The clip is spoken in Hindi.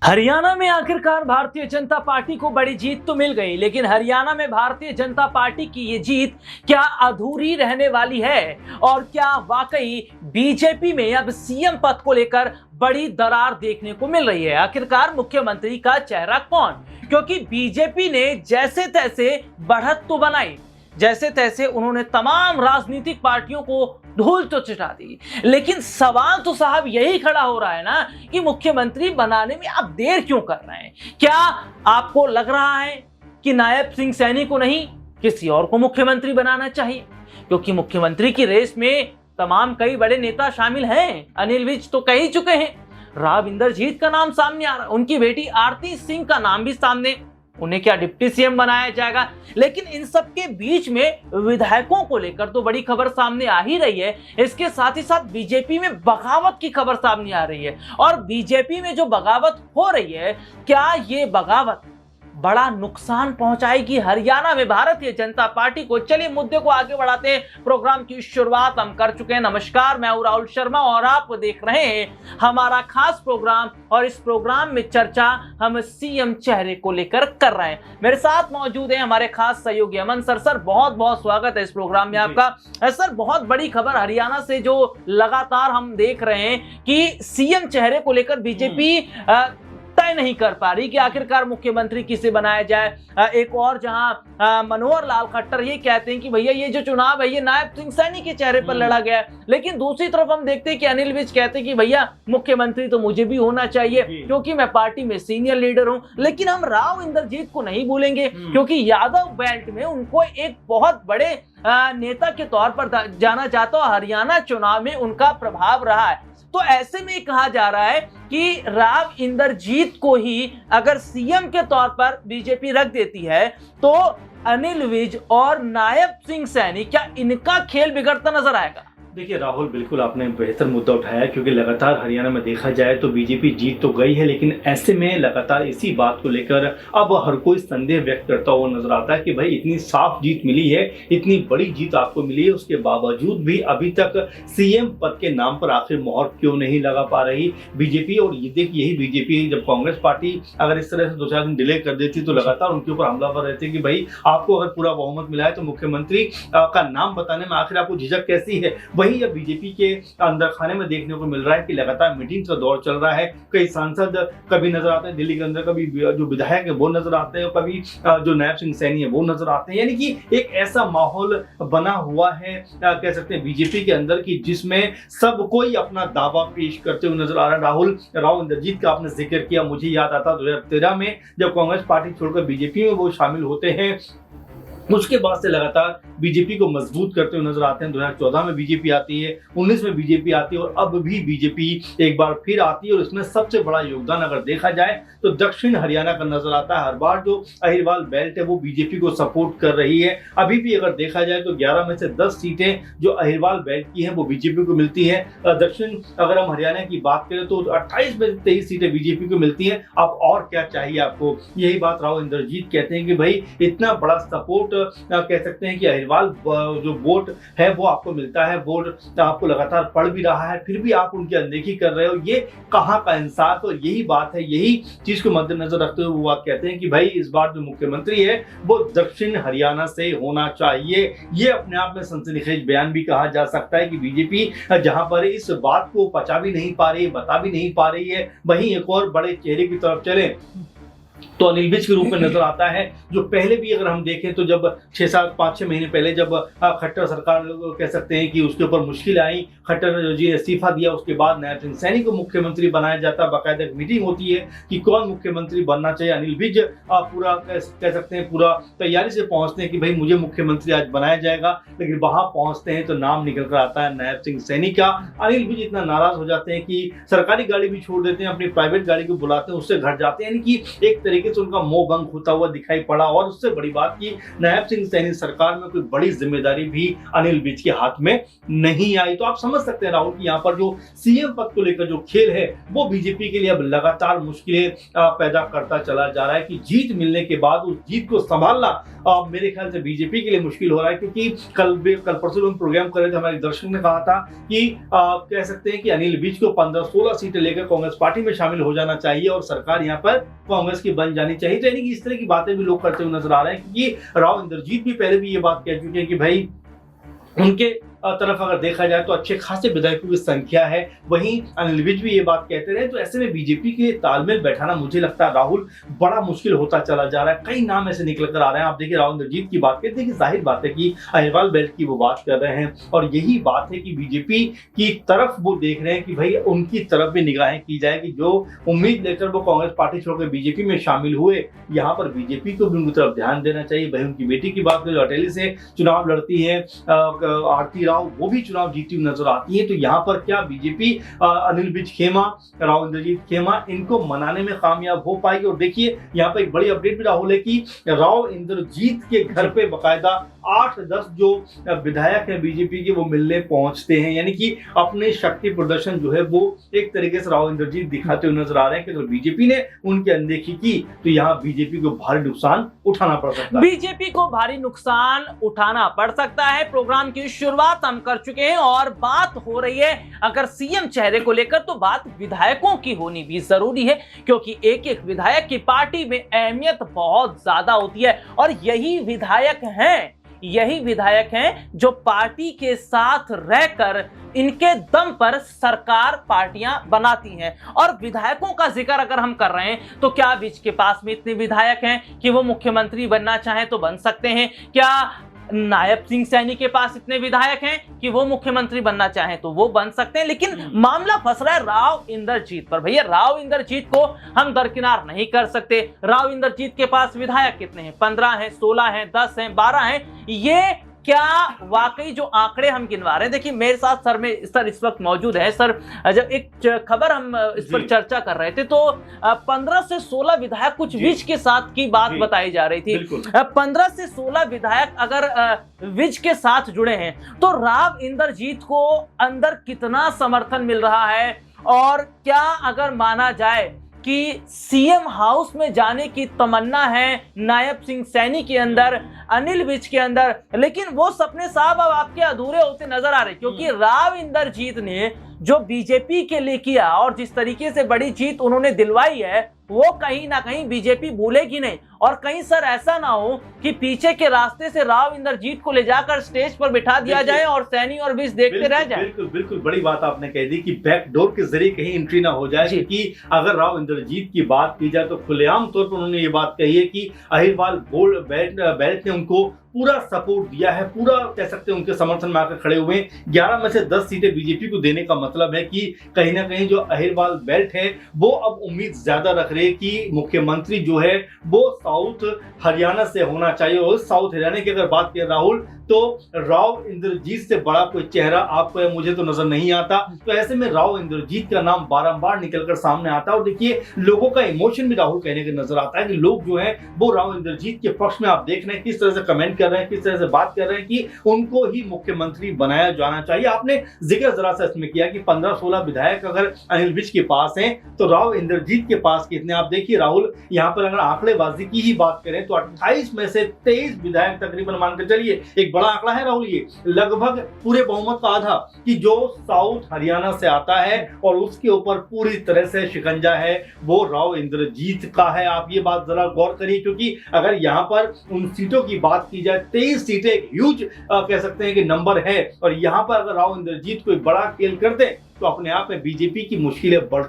हरियाणा में आखिरकार भारतीय जनता पार्टी को बड़ी जीत तो मिल गई, लेकिन हरियाणा में भारतीय जनता पार्टी की ये जीत क्या अधूरी रहने वाली है और क्या वाकई बीजेपी में अब सीएम पद को लेकर बड़ी दरार देखने को मिल रही है। आखिरकार मुख्यमंत्री का चेहरा कौन, क्योंकि बीजेपी ने जैसे तैसे बढ़त तो बनाई, जैसे तैसे उन्होंने तमाम राजनीतिक पार्टियों को धूल तो चटा दी, लेकिन सवाल तो साहब यही खड़ा हो रहा है ना कि मुख्यमंत्री बनाने में आप देर क्यों कर रहे हैं। क्या आपको लग रहा है कि नायब सिंह सैनी को नहीं किसी और को मुख्यमंत्री बनाना चाहिए, क्योंकि मुख्यमंत्री की रेस में तमाम कई बड़े नेता शामिल हैं। अनिल विज तो कह ही चुके हैं, राव इंद्रजीत का नाम सामने आ रहा है, उनकी बेटी आरती सिंह का नाम भी सामने, उन्हें क्या डिप्टी सीएम बनाया जाएगा। लेकिन इन सब के बीच में विधायकों को लेकर तो बड़ी खबर सामने आ ही रही है। इसके साथ ही साथ बीजेपी में बगावत की खबर सामने आ रही है, और बीजेपी में जो बगावत हो रही है, क्या ये बगावत बड़ा नुकसान पहुंचाएगी हरियाणा में भारतीय जनता पार्टी को। चलिए मुद्दे को आगे बढ़ाते हैं। प्रोग्राम की शुरुआत हम कर चुके हैं। नमस्कार, मैं हूं राहुल शर्मा और आप देख रहे हैं हमारा खास प्रोग्राम, और इस प्रोग्राम में चर्चा हम सीएम चेहरे को लेकर कर रहे हैं। मेरे साथ मौजूद हैं हमारे खास सहयोगी अमन सर। सर बहुत बहुत स्वागत है इस प्रोग्राम में आपका। सर बहुत बड़ी खबर हरियाणा से जो लगातार हम देख रहे हैं कि सीएम चेहरे को लेकर बीजेपी तय नहीं कर पा रही कि आखिरकार मुख्यमंत्री किसे बनाया जाए। एक और जहां मनोहर लाल खट्टर ये कहते हैं कि भैया ये जो चुनाव है ये नायब सिंह सैनी के चेहरे पर लड़ा गया है, लेकिन दूसरी तरफ हम देखते हैं कि अनिल विज कहते हैं कि भैया मुख्यमंत्री तो मुझे भी होना चाहिए क्योंकि मैं पार्टी में सीनियर लीडर हूं। लेकिन हम राव इंद्रजीत को नहीं भूलेंगे, क्योंकि यादव बेल्ट में उनको एक बहुत बड़े नेता के तौर पर जाना जाता है। हरियाणा चुनाव में उनका प्रभाव रहा है। तो ऐसे में कहा जा रहा है कि राव इंद्रजीत को ही अगर सीएम के तौर पर बीजेपी रख देती है तो अनिल विज और नायब सिंह सैनी, क्या इनका खेल बिगड़ता नजर आएगा? देखिए राहुल, बिल्कुल आपने बेहतर मुद्दा उठाया, क्योंकि लगातार हरियाणा में देखा जाए तो बीजेपी जीत तो गई है, लेकिन ऐसे में लगातार इसी बात को लेकर अब हर कोई संदेह व्यक्त करता हुआ नजर आता है कि भाई इतनी साफ जीत मिली है, इतनी बड़ी जीत आपको मिली है, उसके बावजूद भी अभी तक सीएम पद के नाम पर आखिर मोहर क्यों नहीं लगा पा रही बीजेपी। और ये देखिए यही बीजेपी, जब कांग्रेस पार्टी अगर इस तरह से 2-4 दिन डिले कर देती तो लगातार उनके ऊपर हमलावर रहते कि भाई आपको अगर पूरा बहुमत मिला है तो मुख्यमंत्री का नाम बताने में आखिर आपको झिझक कैसी है। वही अब बीजेपी के अंदर खाने में देखने को मिल रहा है कि लगातार मीटिंग का दौर चल रहा है। कई सांसद कभी नजर आते हैं दिल्ली के अंदर, कभी जो विधायक है वो नजर आते हैं, कभी जो नायब सिंह सैनी है वो नजर आते हैं। यानी कि एक ऐसा माहौल बना हुआ है कह सकते हैं बीजेपी के अंदर कि जिसमें सब कोई अपना दावा पेश करते हुए नजर आ रहा है। राहुल, राव इंद्रजीत का आपने जिक्र किया, मुझे याद आता 2013 में जब कांग्रेस पार्टी छोड़कर बीजेपी में वो शामिल होते हैं, उसके बाद से लगातार बीजेपी को मजबूत करते हुए नजर आते हैं। 2014 में बीजेपी आती है, 19 में बीजेपी आती है, और अब भी बीजेपी एक बार फिर आती है। और इसमें सबसे बड़ा योगदान अगर देखा जाए तो दक्षिण हरियाणा का नजर आता है। हर बार जो अहिरवाल बेल्ट है वो बीजेपी को सपोर्ट कर रही है। अभी भी अगर देखा जाए तो 11 में से 10 सीटें जो अहिरवाल बेल्ट की हैं वो बीजेपी को मिलती है। दक्षिण अगर हम हरियाणा की बात करें तो 28 में 23 सीटें बीजेपी को मिलती हैं। अब और क्या चाहिए आपको? यही बात राव इंद्रजीत कहते हैं कि भाई इतना बड़ा सपोर्ट कह सकते हैं कि अहिरवाल जो वोट है वो आपको मिलता है, वोट आपको लगातार पड़ भी रहा है, फिर भी आप उनकी अनदेखी कर रहे हो। ये कहाँ का इंसाफ? और यही बात है, यही चीज को मद्देनजर रखते हुए वो कहते हैं कि भाई इस बार जो मुख्यमंत्री है वो दक्षिण हरियाणा से होना चाहिए। ये अपने आप में सनसनीखेज बयान भी कहा जा सकता है कि बीजेपी जहां पर इस बात को पचा भी नहीं पा रही, बता भी नहीं पा रही है, वहीं एक और बड़े चेहरे की तरफ चले तो अनिल विज के रूप में नजर आता है, जो पहले भी अगर हम देखें तो जब 5-6 महीने पहले जब खट्टर सरकार कह सकते हैं कि उसके ऊपर मुश्किल आई, खट्टर जी ने इस्तीफा दिया, उसके बाद नायब सिंह सैनी को मुख्यमंत्री बनाया जाता, बाकायदा एक मीटिंग होती है कि कौन मुख्यमंत्री बनना चाहिए। अनिल विज पूरा कह सकते हैं पूरा तैयारी से पहुंचते हैं कि भाई मुझे मुख्यमंत्री आज बनाया जाएगा, लेकिन वहां पहुंचते हैं तो नाम निकल कर आता है नायब सिंह सैनी का। अनिल विज इतना नाराज हो जाते हैं कि सरकारी गाड़ी भी छोड़ देते हैं, अपनी प्राइवेट गाड़ी को बुलाते हैं, उससे घर जाते हैं। यानी कि एक तरीके से उनका मोह भंग होता हुआ दिखाई पड़ा। और उससे बड़ी बात की नायब सिंह सैनी सरकार में कोई बड़ी जिम्मेदारी भी अनिल विज के हाथ में नहीं आई। तो आप समझ सकते हैं राहुल की यहाँ पर जो सीएम पद को लेकर जो खेल है वो बीजेपी के लिए अब लगातार मुश्किलें पैदा करता चला जा रहा है कि जीत मिलने के बाद उस जीत को संभालना मेरे ख्याल से बीजेपी के लिए मुश्किल हो रहा है। क्योंकि कल परसों हम प्रोग्राम कर रहे थे, हमारे दर्शक ने कहा था कि कह सकते हैं कि अनिल विज को 15-16 सीटें लेकर कांग्रेस पार्टी में शामिल हो जाना चाहिए और सरकार यहाँ पर कांग्रेस की बन जानी चाहिए। तो यानी कि इस तरह की बातें भी लोग करते हुए नजर आ रहे हैं। क्योंकि राव इंद्रजीत भी पहले भी ये बात कह चुके हैं कि भाई उनके तरफ अगर देखा जाए तो अच्छे खासे विधायकों की संख्या है, वहीं अनिल विज भी ये बात कहते रहे। तो ऐसे में बीजेपी के तालमेल बैठाना मुझे लगता है राहुल बड़ा मुश्किल होता चला जा रहा है। कई नाम ऐसे निकल कर आ रहे हैं। आप देखिए राव इंद्रजीत की बात करते हैं कि जाहिर बात है कि अहिरवाल बेल्ट की वो बात कर रहे हैं और यही बात है कि बीजेपी की तरफ वो देख रहे हैं कि भाई उनकी तरफ भी निगाहें की जाए कि जो उम्मीद लेकर वो कांग्रेस पार्टी छोड़कर बीजेपी में शामिल हुए, यहाँ पर बीजेपी को भी उनकी तरफ ध्यान देना चाहिए। भाई उनकी बेटी की बात करें, अटेली से चुनाव लड़ती है आरती, वो भी चुनाव जीती हुई नजर आती है। तो यहाँ पर क्या बीजेपी अनिल विज खेमा, राव इंद्रजीत खेमा इनको मनाने में कामयाब हो पाएगी? और देखिए यहाँ पर एक बड़ी अपडेट भी राहुल है कि राव इंद्रजीत के घर पे बकायदा 8-10 जो विधायक हैं बीजेपी के वो मिलने पहुंचते हैं। यानी कि अपने शक्ति प्रदर्शन जो है वो एक तरीके से राव इंद्रजीत दिखाते हुए नजर आ रहे हैं कि अगर बीजेपी ने उनकी अनदेखी की तो यहाँ बीजेपी को भारी नुकसान उठाना पड़ सकता है। बीजेपी को भारी नुकसान उठाना पड़ सकता है। प्रोग्राम की शुरुआत हम कर चुके हैं और बात हो रही है अगर सीएम चेहरे को लेकर तो बात विधायकों की होनी भी जरूरी है, क्योंकि एक एक विधायक की पार्टी में अहमियत बहुत ज्यादा होती है और यही विधायक हैं जो पार्टी के साथ रहकर इनके दम पर सरकार पार्टियां बनाती हैं। और विधायकों का जिक्र अगर हम कर रहे हैं तो क्या विज के पास में इतने विधायक हैं कि वो मुख्यमंत्री बनना चाहें तो बन सकते हैं? क्या नायब सिंह सैनी के पास इतने विधायक हैं कि वो मुख्यमंत्री बनना चाहें तो वो बन सकते हैं? लेकिन मामला फंस रहा है राव इंद्रजीत पर। भैया राव इंद्रजीत को हम दरकिनार नहीं कर सकते। राव इंद्रजीत के पास विधायक कितने हैं? 15 हैं, 16 हैं, 10 हैं, 12 हैं। ये क्या वाकई जो आंकड़े हम गिनवा रहे हैं? देखिए मेरे साथ सर इस वक्त मौजूद है। सर जब एक खबर हम इस पर चर्चा कर रहे थे तो 15 से 16 विधायक कुछ विज के साथ की बात बताई जा रही थी। 15 से 16 विधायक अगर विज के साथ जुड़े हैं तो राव इंद्रजीत को अंदर कितना समर्थन मिल रहा है? और क्या अगर माना जाए कि सीएम हाउस में जाने की तमन्ना है नायब सिंह सैनी के अंदर, अनिल विज के अंदर, लेकिन वो सपने साहब अब आपके अधूरे होते नजर आ रहे, क्योंकि राव इंद्रजीत ने जो बीजेपी के लिए किया और जिस तरीके से बड़ी जीत उन्होंने दिलवाई है वो कहीं ना कहीं बीजेपी भूलेगी नहीं। और कहीं सर ऐसा ना हो कि पीछे के रास्ते से राव इंद्रजीत को ले जाकर स्टेज पर बिठा दिया जाए और सैनी और विज देखते रह जाए। बिल्कुल बड़ी बात आपने कह दी कि बैकडोर के जरिए कहीं एंट्री ना हो जाए। क्योंकि अगर राव इंद्रजीत की बात की जाए तो खुलेआम तौर पर उन्होंने ये बात कही है कि अहिरवाल बेल्ट ने उनको पूरा सपोर्ट दिया है, पूरा कह सकते हैं उनके समर्थन में आकर खड़े हुए। 11 में से 10 सीटें बीजेपी को देने का मतलब है कि कहीं ना कहीं जो अहिरवाल बेल्ट है वो अब उम्मीद ज्यादा रख रहे हैं कि मुख्यमंत्री जो है वो साउथ हरियाणा से होना चाहिए। और साउथ हरियाणा की अगर बात करें राहुल तो राव इंद्रजीत से बड़ा कोई चेहरा आपको या मुझे तो नजर नहीं आता। तो ऐसे में राव इंद्रजीत का नाम बारंबार निकलकर सामने आता है और देखिए लोगों का इमोशन भी राहुल कहने के नजर आता है कि लोग जो है वो राव इंद्रजीत के पक्ष में आप देख रहे हैं किस तरह से कमेंट कर रहे हैं, किस तरह से बात कर रहे हैं कि उनको ही मुख्यमंत्री बनाया जाना चाहिए। आपने जिक्र जरा सा इसमें किया कि 15-16 विधायक अगर अनिल विज के पास हैं तो राव इंद्रजीत के पास कितने? आप देखिए राहुल यहाँ पर अगर आंकड़ेबाजी की ही बात करें तो 28 में से 23 विधायक तकरीबन मानकर चलिए, एक बड़ा आंकड़ा है राहुल, ये लगभग पूरे बहुमत का आधा कि जो साउथ हरियाणा से आता है और उसके ऊपर पूरी तरह से शिकंजा है वो राव इंद्रजीत का है। आप ये बात जरा गौर करिए, क्योंकि अगर यहाँ पर उन सीटों की बात की जाए 23 सीटें एक ह्यूज कह सकते हैं कि नंबर है और यहाँ पर अगर राव इंद्रजीत कोई बड़ा खेल करते तो अपने आप में बीजेपी की मुश्किलें बढ़